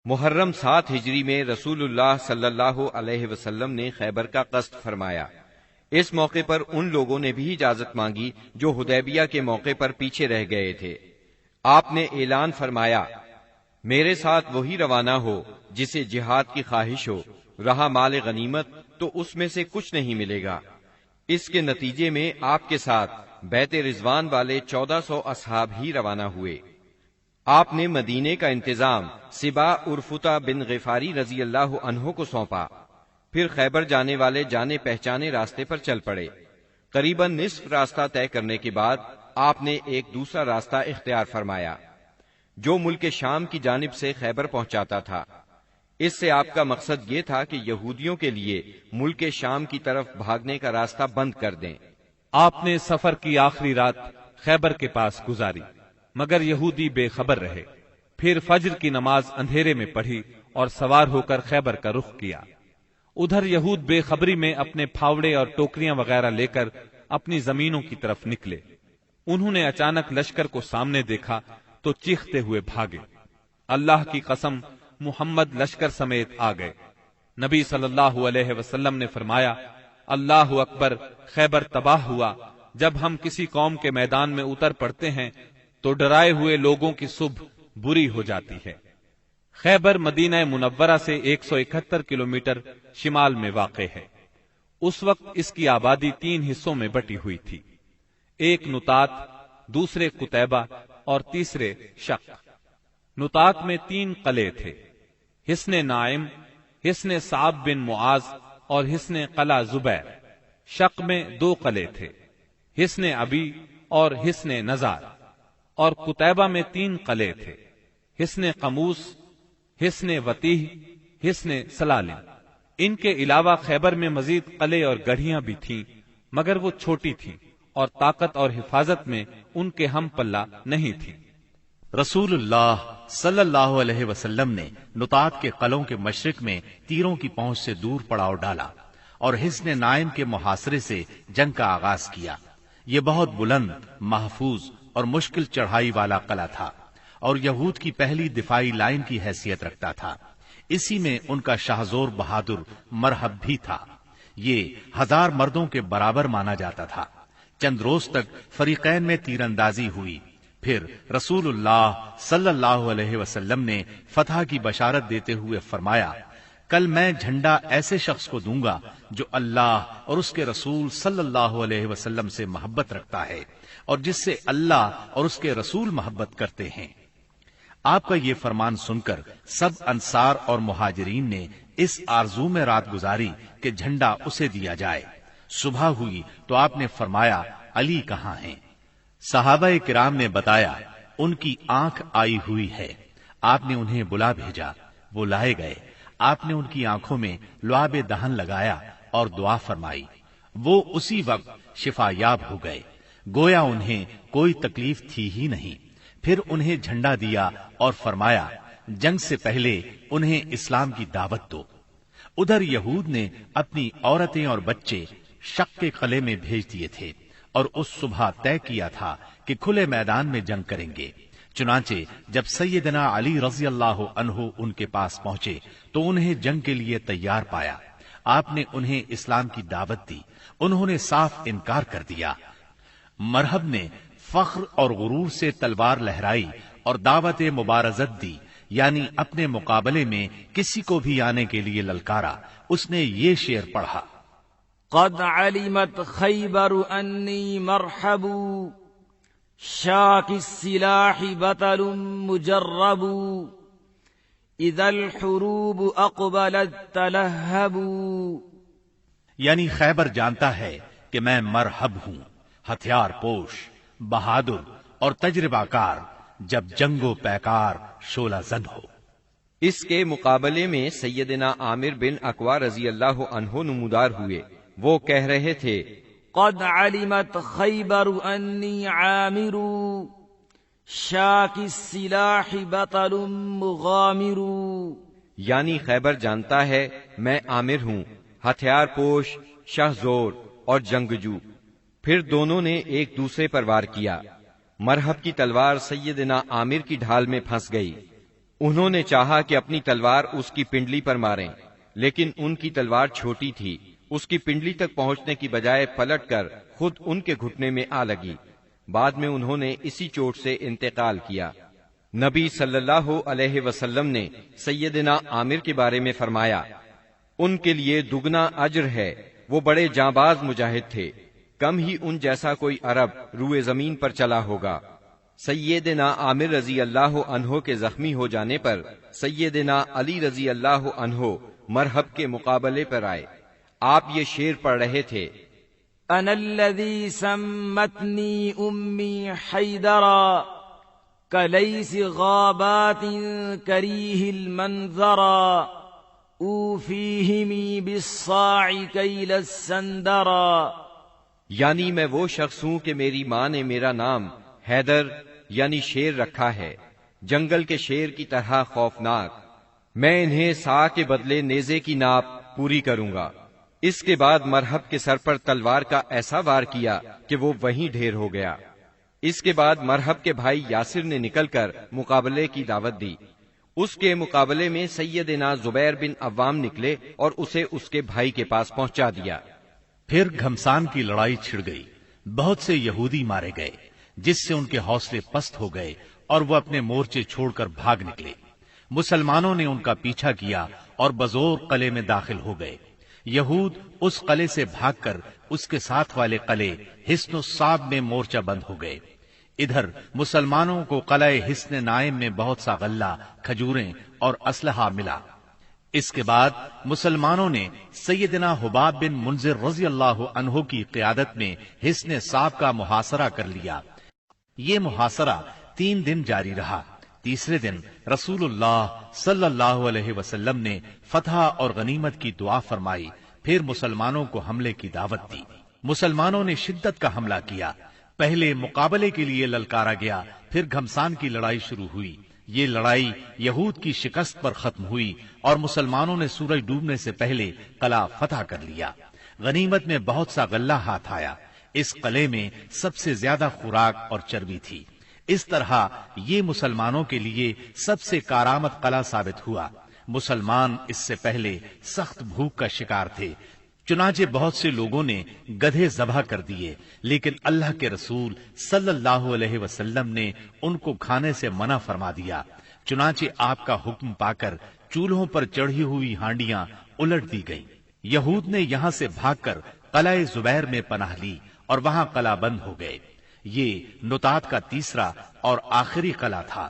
محرم 7 ہجری میں رسول اللہ صلی اللہ علیہ وسلم نے خیبر کا قصد فرمایا۔ اس موقع پر ان لوگوں نے بھی اجازت مانگی جو حدیبیہ کے موقع پر پیچھے رہ گئے تھے۔ آپ نے اعلان فرمایا، میرے ساتھ وہی روانہ ہو جسے جہاد کی خواہش ہو، رہا مال غنیمت تو اس میں سے کچھ نہیں ملے گا۔ اس کے نتیجے میں آپ کے ساتھ بیت رضوان والے 1400 اصحاب ہی روانہ ہوئے۔ آپ نے مدینے کا انتظام سبا عرفتہ بن غفاری رضی اللہ عنہ کو سونپا، پھر خیبر جانے والے جانے پہچانے راستے پر چل پڑے۔ قریباً نصف راستہ طے کرنے کے بعد آپ نے ایک دوسرا راستہ اختیار فرمایا جو ملک شام کی جانب سے خیبر پہنچاتا تھا۔ اس سے آپ کا مقصد یہ تھا کہ یہودیوں کے لیے ملک شام کی طرف بھاگنے کا راستہ بند کر دیں۔ آپ نے سفر کی آخری رات خیبر کے پاس گزاری، مگر یہودی بے خبر رہے۔ پھر فجر کی نماز اندھیرے میں پڑھی اور سوار ہو کر خیبر کا رخ کیا۔ ادھر یہود بے خبری میں اپنے پھاوڑے اور ٹوکریاں وغیرہ لے کر اپنی زمینوں کی طرف نکلے۔ انہوں نے اچانک لشکر کو سامنے دیکھا تو چیختے ہوئے بھاگے۔ اللہ کی قسم، محمد لشکر سمیت آ گئے۔ نبی صلی اللہ علیہ وسلم نے فرمایا، اللہ اکبر، خیبر تباہ ہوا۔ جب ہم کسی قوم کے میدان میں اتر پڑتے ہیں تو ڈرائے ہوئے لوگوں کی صبح بری ہو جاتی ہے۔ خیبر مدینہ منورہ سے 171 کلومیٹر شمال میں واقع ہے۔ اس وقت اس کی آبادی 3 حصوں میں بٹی ہوئی تھی، ایک نطات، دوسرے قتیبہ اور تیسرے شق۔ نطات میں 3 قلعے تھے، حصن نائم، حصن صعب بن معاذ اور حصن قلعہ زبیر۔ شق میں 2 قلعے تھے، حصن ابی اور حصن نزار۔ اور قتیبہ میں 3 قلعے تھے، حصن قموس، حصن وتیح، حصن سلالم۔ ان کے علاوہ خیبر میں مزید قلعے اور گڑھیاں بھی تھیں، مگر وہ چھوٹی تھیں اور طاقت اور حفاظت میں ان کے ہم پلہ نہیں تھی۔ رسول اللہ صلی اللہ علیہ وسلم نے نطات کے قلعوں کے مشرق میں تیروں کی پہنچ سے دور پڑاؤ ڈالا اور حصن نائم کے محاصرے سے جنگ کا آغاز کیا۔ یہ بہت بلند، محفوظ اور مشکل چڑھائی والا قلعہ تھا اور یہود کی پہلی دفاعی لائن کی حیثیت رکھتا تھا۔ اسی میں ان کا شاہزور بہادر مرحب بھی تھا۔ یہ 1000 مردوں کے برابر مانا جاتا تھا۔ چند روز تک فریقین میں تیر اندازی ہوئی، پھر رسول اللہ صلی اللہ علیہ وسلم نے فتح کی بشارت دیتے ہوئے فرمایا، کل میں جھنڈا ایسے شخص کو دوں گا جو اللہ اور اس کے رسول صلی اللہ علیہ وسلم سے محبت رکھتا ہے اور جس سے اللہ اور اس کے رسول محبت کرتے ہیں۔ آپ کا یہ فرمان سن کر سب انصار اور مہاجرین نے اس آرزو میں رات گزاری کہ جھنڈا اسے دیا جائے۔ صبح ہوئی تو آپ نے فرمایا، علی کہاں ہیں؟ صحابہ کرام نے بتایا، ان کی آنکھ آئی ہوئی ہے۔ آپ نے انہیں بلا بھیجا، وہ لائے گئے۔ آپ نے ان کی آنکھوں میں لعاب دہن لگایا اور دعا فرمائی۔ وہ اسی وقت شفا یاب ہو گئے، گویا انہیں کوئی تکلیف تھی ہی نہیں۔ پھر انہیں جھنڈا دیا اور فرمایا، جنگ سے پہلے انہیں اسلام کی دعوت دو۔ ادھر یہود نے اپنی عورتیں اور بچے شق کے قلعے میں بھیج دیے تھے اور اس صبح طے کیا تھا کہ کھلے میدان میں جنگ کریں گے۔ چنانچہ جب سیدنا علی رضی اللہ عنہ ان کے پاس پہنچے تو انہیں جنگ کے لیے تیار پایا۔ آپ نے انہیں اسلام کی دعوت دی، انہوں نے صاف انکار کر دیا۔ مرحب نے فخر اور غرور سے تلوار لہرائی اور دعوت مبارزت دی، یعنی اپنے مقابلے میں کسی کو بھی آنے کے لیے للکارا۔ اس نے یہ شعر پڑھا، قد علمت خیبر انی مرحب، شاک السلاح بطل مجرب، اذا الحروب اقبلت تلہب۔ یعنی خیبر جانتا ہے کہ میں مرحب ہوں، ہتھیار پوش، بہادر اور تجربہ کار، جب جنگ و پیکار شعلہ زن ہو۔ اس کے مقابلے میں سیدنا عامر بن اقوا رضی اللہ عنہ نمودار ہوئے۔ وہ کہہ رہے تھے، قد علمت خیبر انی عامر، شاک السلاح بطل مغامر۔ یعنی خیبر جانتا ہے میں عامر ہوں، ہتھیار پوش، شہزور اور جنگجو۔ پھر دونوں نے ایک دوسرے پر وار کیا۔ مرحب کی تلوار سیدنا عامر کی ڈھال میں پھنس گئی۔ انہوں نے چاہا کہ اپنی تلوار اس کی پنڈلی پر ماریں، لیکن ان کی تلوار چھوٹی تھی، اس کی پنڈلی تک پہنچنے کی بجائے پلٹ کر خود ان کے گھٹنے میں آ لگی۔ بعد میں انہوں نے اسی چوٹ سے انتقال کیا۔ نبی صلی اللہ علیہ وسلم نے سیدنا عامر کے بارے میں فرمایا، ان کے لیے دگنا اجر ہے، وہ بڑے جانباز مجاہد تھے، کم ہی ان جیسا کوئی عرب روئے زمین پر چلا ہوگا۔ سیدنا عامر رضی اللہ عنہ کے زخمی ہو جانے پر سیدنا علی رضی اللہ عنہ مرحب کے مقابلے پر آئے۔ آپ یہ شعر پڑھ رہے تھے، انا الذی سمتنی امی حیدرا کلیس غابات کریہ المنظرا اوفیہمی بالصاع کیل السندرا، یعنی میں وہ شخص ہوں کہ میری ماں نے میرا نام حیدر یعنی شیر رکھا ہے، جنگل کے شیر کی طرح خوفناک، میں انہیں سا کے بدلے نیزے کی ناپ پوری کروں گا۔ اس کے بعد مرحب کے سر پر تلوار کا ایسا وار کیا کہ وہ وہیں ڈھیر ہو گیا۔ اس کے بعد مرحب کے بھائی یاسر نے نکل کر مقابلے کی دعوت دی۔ اس کے مقابلے میں سیدنا زبیر بن عوام نکلے اور اسے اس کے بھائی کے پاس پہنچا دیا۔ پھر گھمسان کی لڑائی چھڑ گئی، بہت سے یہودی مارے گئے، جس سے ان کے حوصلے پست ہو گئے اور وہ اپنے مورچے چھوڑ کر بھاگ نکلے۔ مسلمانوں نے ان کا پیچھا کیا اور بزور قلعے میں داخل ہو گئے۔ یہود اس قلعے سے بھاگ کر اس کے ساتھ والے قلعے حصن الصعب میں مورچہ بند ہو گئے۔ ادھر مسلمانوں کو قلعہ حصن نائم میں بہت سا غلہ، کھجوریں اور اسلحہ ملا۔ اس کے بعد مسلمانوں نے سیدنا حباب بن منذر رضی اللہ عنہ کی قیادت میں حصن صعب کا محاصرہ کر لیا۔ یہ محاصرہ 3 دن جاری رہا۔ تیسرے دن رسول اللہ صلی اللہ علیہ وسلم نے فتح اور غنیمت کی دعا فرمائی، پھر مسلمانوں کو حملے کی دعوت دی۔ مسلمانوں نے شدت کا حملہ کیا۔ پہلے مقابلے کے لیے للکارا گیا، پھر گھمسان کی لڑائی شروع ہوئی۔ یہ لڑائی یہود کی شکست پر ختم ہوئی اور مسلمانوں نے سورج ڈوبنے سے پہلے قلعہ فتح کر لیا۔ غنیمت میں بہت سا غلہ ہاتھ آیا۔ اس قلعے میں سب سے زیادہ خوراک اور چربی تھی۔ اس طرح یہ مسلمانوں کے لیے سب سے کارآمد قلعہ ثابت ہوا۔ مسلمان اس سے پہلے سخت بھوک کا شکار تھے، چنانچہ بہت سے لوگوں نے گدھے ذبح کر دیے، لیکن اللہ کے رسول صلی اللہ علیہ وسلم نے ان کو کھانے سے منع فرما دیا۔ چنانچہ آپ کا حکم پا کر چولہوں پر چڑھی ہوئی ہانڈیاں الٹ دی گئیں۔ یہود نے یہاں سے بھاگ کر قلعہ زبیر میں پناہ لی اور وہاں قلعہ بند ہو گئے۔ یہ نطاط کا تیسرا اور آخری قلعہ تھا۔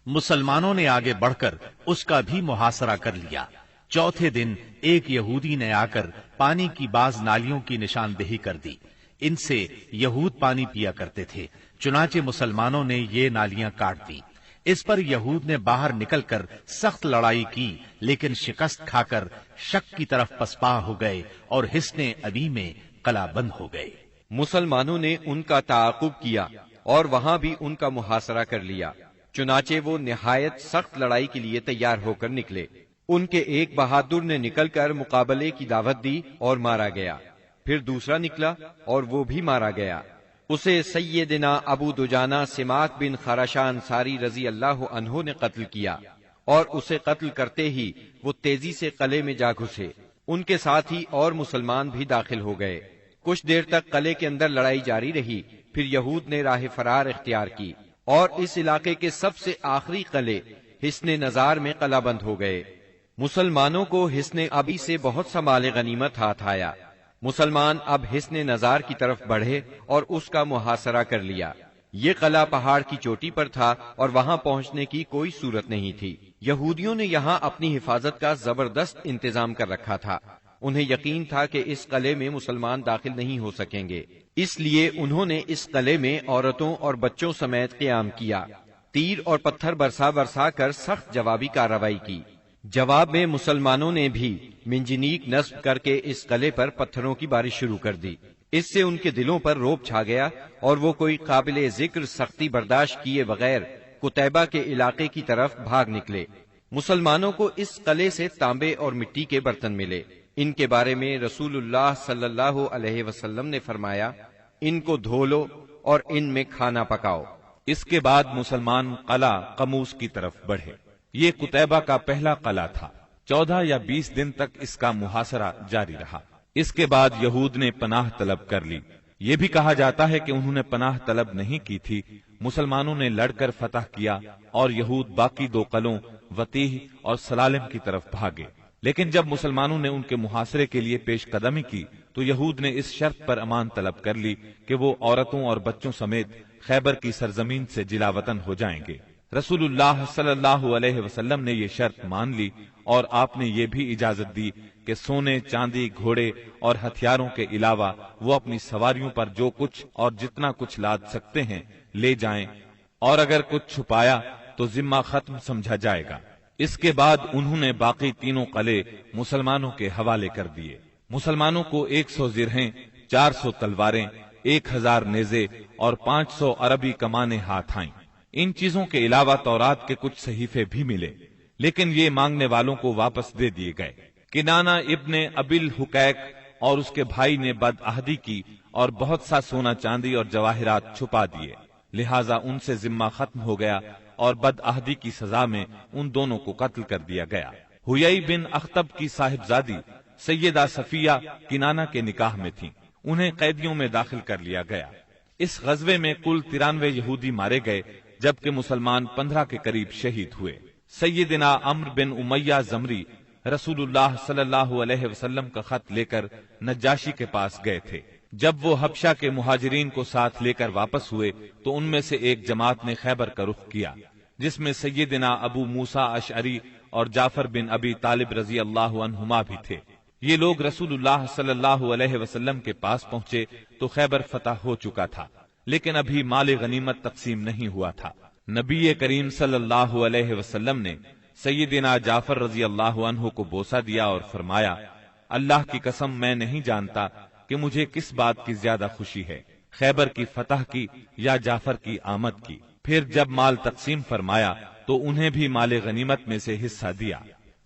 مسلمانوں نے آگے بڑھ کر اس کا بھی محاصرہ کر لیا۔ چوتھے دن ایک یہودی نے آ کر پانی کی بعض نالیوں کی نشاندہی کر دی۔ ان سے یہود پانی پیا کرتے تھے، چنانچہ مسلمانوں نے یہ نالیاں کاٹ دی۔ اس پر یہود نے باہر نکل کر سخت لڑائی کی، لیکن شکست کھا کر شک کی طرف پسپا ہو گئے اور حصن ابی میں قلعہ بند ہو گئے۔ مسلمانوں نے ان کا تعاقب کیا اور وہاں بھی ان کا محاصرہ کر لیا، چنانچہ وہ نہایت سخت لڑائی کے لیے تیار ہو کر نکلے۔ ان کے ایک بہادر نے نکل کر مقابلے کی دعوت دی اور مارا گیا، پھر دوسرا نکلا اور وہ بھی مارا گیا۔ اسے سیدنا ابو دجانہ سماک بن خراشہ انصاری رضی اللہ عنہ نے قتل کیا، اور اسے قتل کرتے ہی وہ تیزی سے قلعے میں جا گھسے۔ ان کے ساتھ ہی اور مسلمان بھی داخل ہو گئے۔ کچھ دیر تک قلعے کے اندر لڑائی جاری رہی، پھر یہود نے راہ فرار اختیار کی اور اس علاقے کے سب سے آخری قلعے حصن نزار میں قلعہ بند ہو گئے۔ مسلمانوں کو حصن ابی سے بہت سا مال غنیمت ہاتھ آیا۔ مسلمان اب حصن نزار کی طرف بڑھے اور اس کا محاصرہ کر لیا۔ یہ قلعہ پہاڑ کی چوٹی پر تھا اور وہاں پہنچنے کی کوئی صورت نہیں تھی۔ یہودیوں نے یہاں اپنی حفاظت کا زبردست انتظام کر رکھا تھا۔ انہیں یقین تھا کہ اس قلعے میں مسلمان داخل نہیں ہو سکیں گے، اس لیے انہوں نے اس قلعے میں عورتوں اور بچوں سمیت قیام کیا۔ تیر اور پتھر برسا کر سخت جوابی کارروائی کی۔ جواب میں مسلمانوں نے بھی منجنیق نصب کر کے اس قلعے پر پتھروں کی بارش شروع کر دی۔ اس سے ان کے دلوں پر رعب چھا گیا اور وہ کوئی قابل ذکر سختی برداشت کیے بغیر قتیبہ کے علاقے کی طرف بھاگ نکلے۔ مسلمانوں کو اس قلعے سے تانبے اور مٹی کے برتن ملے۔ ان کے بارے میں رسول اللہ صلی اللہ علیہ وسلم نے فرمایا، ان کو دھو لو اور ان میں کھانا پکاؤ۔ اس کے بعد مسلمان قلعہ قموس کی طرف بڑھے۔ یہ قتیبہ کا پہلا قلعہ تھا۔ 14 یا 20 دن تک اس کا محاصرہ جاری رہا۔ اس کے بعد یہود نے پناہ طلب کر لی۔ یہ بھی کہا جاتا ہے کہ انہوں نے پناہ طلب نہیں کی تھی، مسلمانوں نے لڑ کر فتح کیا اور یہود باقی 2 قلعوں وتیح اور سلالم کی طرف بھاگے۔ لیکن جب مسلمانوں نے ان کے محاصرے کے لیے پیش قدمی کی تو یہود نے اس شرط پر امان طلب کر لی کہ وہ عورتوں اور بچوں سمیت خیبر کی سرزمین سے جلا وطن ہو جائیں گے۔ رسول اللہ صلی اللہ علیہ وسلم نے یہ شرط مان لی اور آپ نے یہ بھی اجازت دی کہ سونے، چاندی، گھوڑے اور ہتھیاروں کے علاوہ وہ اپنی سواریوں پر جو کچھ اور جتنا کچھ لاد سکتے ہیں لے جائیں، اور اگر کچھ چھپایا تو ذمہ ختم سمجھا جائے گا۔ اس کے بعد انہوں نے باقی 3 قلعے مسلمانوں کے حوالے کر دیے۔ مسلمانوں کو 100 زرہیں، 400 تلواریں، 1000 نیزے اور 500 عربی کمانیں ہاتھ آئیں۔ ان چیزوں کے علاوہ تورات کے کچھ صحیفے بھی ملے، لیکن یہ مانگنے والوں کو واپس دے دیے گئے۔ کنانہ ابن ابی الحقیق اور اس کے بھائی نے بد عہدی کی اور بہت سا سونا چاندی اور جواہرات چھپا دیے، لہذا ان سے ذمہ ختم ہو گیا اور بد عہدی کی سزا میں ان دونوں کو قتل کر دیا گیا۔ حیی بن اخطب کی صاحبزادی سیدہ صفیہ کنانہ کے نکاح میں تھیں، انہیں قیدیوں میں داخل کر لیا گیا۔ اس غزوے میں کل 93 یہودی مارے گئے جبکہ مسلمان 15 کے قریب شہید ہوئے۔ سیدنا عمرو بن امیہ زمری رسول اللہ صلی اللہ علیہ وسلم کا خط لے کر نجاشی کے پاس گئے تھے۔ جب وہ حبشہ کے مہاجرین کو ساتھ لے کر واپس ہوئے تو ان میں سے ایک جماعت نے خیبر کا رخ کیا، جس میں سیدنا ابو موسیٰ اشعری اور جعفر بن ابی طالب رضی اللہ عنہما بھی تھے۔ یہ لوگ رسول اللہ صلی اللہ علیہ وسلم کے پاس پہنچے تو خیبر فتح ہو چکا تھا، لیکن ابھی مال غنیمت تقسیم نہیں ہوا تھا۔ نبی کریم صلی اللہ علیہ وسلم نے سیدنا جعفر رضی اللہ عنہ کو بوسہ دیا اور فرمایا، اللہ کی قسم میں نہیں جانتا کہ مجھے کس بات کی زیادہ خوشی ہے، خیبر کی فتح کی یا جعفر کی آمد کی۔ پھر جب مال تقسیم فرمایا تو انہیں بھی مال غنیمت میں سے حصہ دیا۔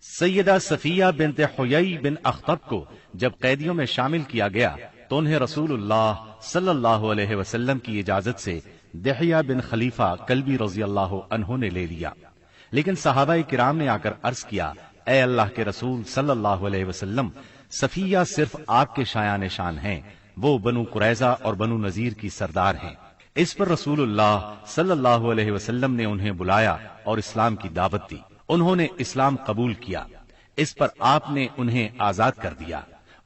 سیدہ صفیہ بنت حیی بن اخطب کو جب قیدیوں میں شامل کیا گیا تو انہیں رسول اللہ صلی اللہ علیہ وسلم کی اجازت سے دحیہ بن خلیفہ کلبی رضی اللہ عنہ نے لے لیا، لیکن صحابہ کرام نے آ کر عرض کیا، اے اللہ کے رسول صلی اللہ علیہ وسلم، صفیہ صرف آپ کے شایان شان ہیں، وہ بنو قریظہ اور بنو نذیر کی سردار ہیں۔ اس پر رسول اللہ صلی اللہ علیہ وسلم نے انہیں بلایا اور اسلام کی دعوت دی۔ انہوں نے اسلام قبول کیا۔ اس پر آپ نے انہیں آزاد کر دیا،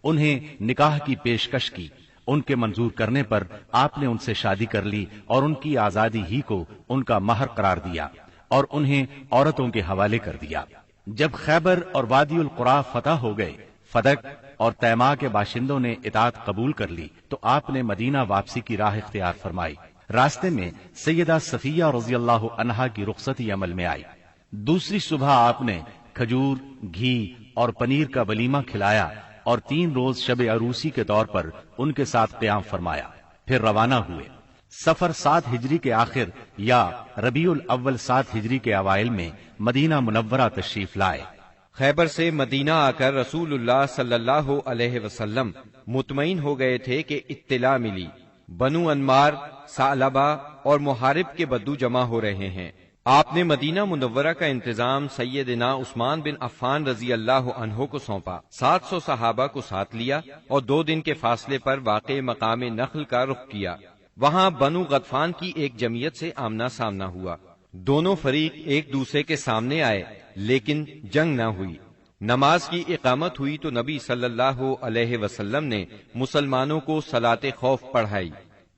انہیں نکاح کی پیشکش کی۔ ان کے منظور کرنے پر آپ نے ان سے شادی کر لی اور ان کی آزادی ہی کو ان کا مہر قرار دیا اور انہیں عورتوں کے حوالے کر دیا۔ جب خیبر اور وادی القرا فتح ہو گئے، فدق اور تیما کے باشندوں نے اطاعت قبول کر لی تو آپ نے مدینہ واپسی کی راہ اختیار فرمائی۔ راستے میں سیدہ صفیہ رضی اللہ عنہا کی رخصتی عمل میں آئی۔ دوسری صبح آپ نے کھجور، گھی اور پنیر کا ولیمہ کھلایا اور 3 روز شب عروسی کے طور پر ان کے ساتھ قیام فرمایا، پھر روانہ ہوئے۔ سفر 7 ہجری کے آخر یا ربیع الاول 7 ہجری کے اوائل میں مدینہ منورہ تشریف لائے۔ خیبر سے مدینہ آ کر رسول اللہ صلی اللہ علیہ وسلم مطمئن ہو گئے تھے کہ اطلاع ملی بنو انمار، ثعلبہ اور محارب کے بدو جمع ہو رہے ہیں۔ آپ نے مدینہ منورہ کا انتظام سیدنا عثمان بن عفان رضی اللہ عنہ کو سونپا، 700 صحابہ کو ساتھ لیا اور 2 دن کے فاصلے پر واقع مقام نخل کا رخ کیا۔ وہاں بنو غطفان کی ایک جمعیت سے آمنا سامنا ہوا۔ دونوں فریق ایک دوسرے کے سامنے آئے لیکن جنگ نہ ہوئی۔ نماز کی اقامت ہوئی تو نبی صلی اللہ علیہ وسلم نے مسلمانوں کو صلاۃ خوف پڑھائی،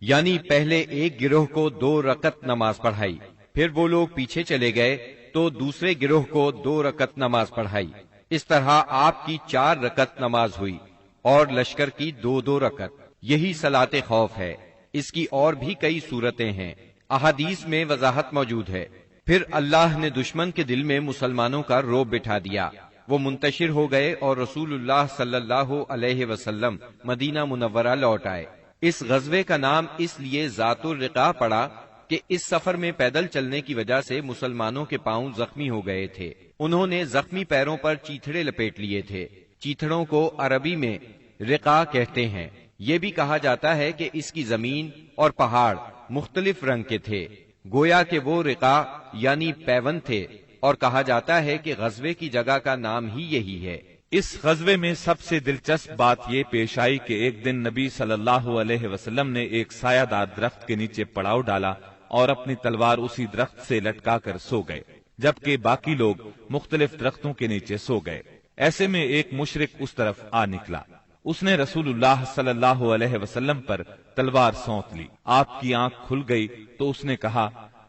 یعنی پہلے ایک گروہ کو 2 رکعت نماز پڑھائی، پھر وہ لوگ پیچھے چلے گئے تو دوسرے گروہ کو 2 رکعت نماز پڑھائی۔ اس طرح آپ کی 4 رکعت نماز ہوئی اور لشکر کی 2 رکعت۔ یہی صلاۃ خوف ہے۔ اس کی اور بھی کئی صورتیں ہیں، احادیث میں وضاحت موجود ہے۔ پھر اللہ نے دشمن کے دل میں مسلمانوں کا رعب بٹھا دیا، وہ منتشر ہو گئے اور رسول اللہ صلی اللہ علیہ وسلم مدینہ منورہ لوٹ آئے۔ اس غزوے کا نام اس لیے ذات الرقاع پڑا کہ اس سفر میں پیدل چلنے کی وجہ سے مسلمانوں کے پاؤں زخمی ہو گئے تھے۔ انہوں نے زخمی پیروں پر چیتھڑے لپیٹ لیے تھے۔ چیتھڑوں کو عربی میں رقاع کہتے ہیں۔ یہ بھی کہا جاتا ہے کہ اس کی زمین اور پہاڑ مختلف رنگ کے تھے، گویا کہ وہ رقاع یعنی پیون تھے اور کہا جاتا ہے کہ غزوے کی جگہ کا نام ہی یہی ہے۔ اس غزوے میں سب سے دلچسپ بات یہ پیش آئی کہ ایک دن نبی صلی اللہ علیہ وسلم نے ایک سایہ دار درخت کے نیچے پڑاؤ ڈالا اور اپنی تلوار اسی درخت سے لٹکا کر سو گئے، جبکہ باقی لوگ مختلف درختوں کے نیچے سو گئے۔ ایسے میں ایک مشرک اس طرف آ نکلا، اس نے رسول اللہ صلی اللہ علیہ وسلم پر تلوار سونت لی۔ آپ کی آنکھ کھل گئی تو اس نے کہا،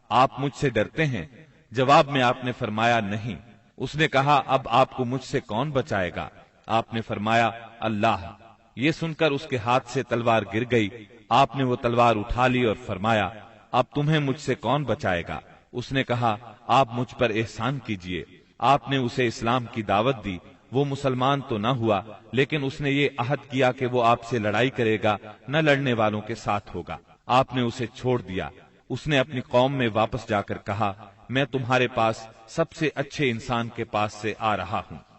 آپ مجھ سے ڈرتے ہیں؟ جواب میں آپ نے فرمایا، نہیں۔ اس نے کہا، اب آپ کو مجھ سے کون بچائے گا؟ آپ نے فرمایا، اللہ۔ یہ سن کر اس کے ہاتھ سے تلوار گر گئی۔ آپ نے وہ تلوار اٹھا لی اور فرمایا، اب تمہیں مجھ سے کون بچائے گا؟ اس نے کہا، آپ مجھ پر احسان کیجئے۔ آپ نے اسے اسلام کی دعوت دی۔ وہ مسلمان تو نہ ہوا، لیکن اس نے یہ عہد کیا کہ وہ آپ سے لڑائی کرے گا، نہ لڑنے والوں کے ساتھ ہوگا۔ آپ نے اسے چھوڑ دیا۔ اس نے اپنی قوم میں واپس جا کر کہا، میں تمہارے پاس سب سے اچھے انسان کے پاس سے آ رہا ہوں۔